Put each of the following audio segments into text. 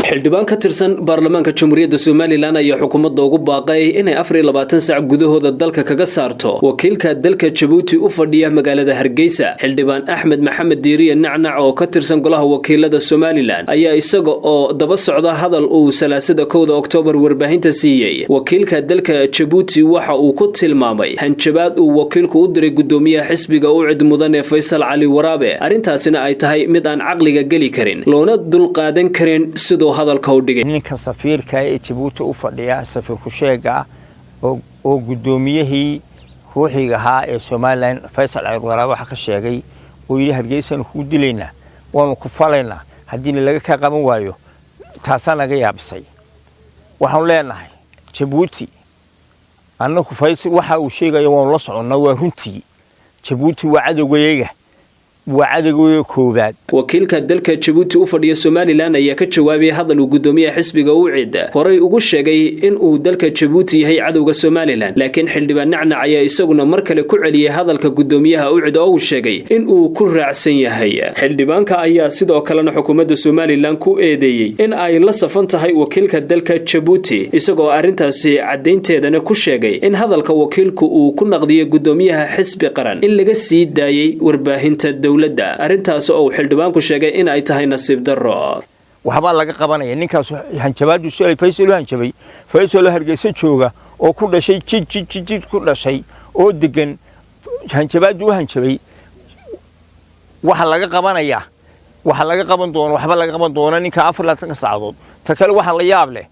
xildhibaan ka tirsan baarlamaanka Jamhuuriyadda Soomaaliland ayaa xukuumadda ugu baaqay inay 24 saac gudahooda dalka kaga saarto wakiilka dalka Djibouti u fadhiya magaalada Hargeysa. Xildhibaan Axmed Maxamed Diiriye Nacnac oo ka tirsan golaha wakiilada Soomaaliland ayaa isaga oo daba socda hadal uu 3 Oktoobar warbaahinta siiyay wakiilka dalka Djibouti waxa uu ku tilmaamay hanjabaad uu wakiilku u diray gudoomiyaha xisbiga u cid mudan ee Faysal Cali Waraabe. Arrintaasina ay tahay mid aan caqliga gali karin loona dul qaadan karin sidoo hadalka u dhigay. ninka safiirka ee Djibouti u fadhiya safir ku sheega oo gudoomiyihii ruuxiga ahaa ee Soomaaliland Faysal Cali Waraabe waxa ka sheegay oo yiri Hargeysa ku dilayna waan ku falayna hadii laga ka qaban waayo taasana naga yaabisay. waxaan leenahay Djibouti annagu Faysal waxa uu sheegay waan la soconaa waa runtii Djibouti waa cadowgeega koobaad. wakiilka dalka Djibouti u fadhiya Soomaaliland ayaa ka jawaabay hadal uu gudoomiyaha xisbiga u cid horay ugu sheegay in uu dalka Djibouti yahay cadowga Soomaaliland, laakiin xildhibaan Nacnac ayaa isaguna mar kale ku celiyay hadalka gudoomiyaha u cid oo uu sheegay in uu ku raacsan yahay. xildhibaanka ayaa sidoo kalena xukuumadda Soomaaliland ku eedeeyay in ay la safan tahay wakiilka dalka Djibouti, isagoo arrintaasi cadeynteedana ku sheegay in hadalka wakiilku uu ku naqdiyay gudoomiyaha xisbi qaran in laga sii daayay warbaahinta arrintaas oo xildhibaanku sheegay in ay tahay nasiib darro. waxba laga qabanaya ninkaas hanjabaadu shalay Faysal hanjabay Faysal Hargeysa jooga oo ku dhashay jid ku dhashay oo degan hanjabaadu hanjabay waxa laga qaban doono ninka 24 saacadood ta kale waxa la yaab leh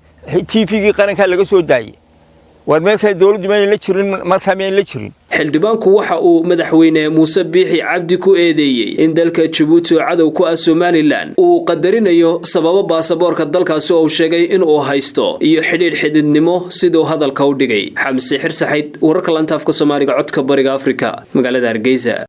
TV-gii qaranka laga soo daayay warmeelka dawladdu ma la jirin markaa ma la jirin. xildhibaanku waxa uu madaxweyne Muuse Biixi Cabdi ku eedeeyay in dalka Djibouti oo cadow ku ah Soomaaliland uu qadarinayo sababo baasaboorka dalkaas oo sheegay in uu haysto iyo xidhiidhnimo sidoo hadalka u dhigay. Xamsi Xirsaxayd wararka lantaafka Soomaaliga codka bariga Afrika magaalada Hargeysa.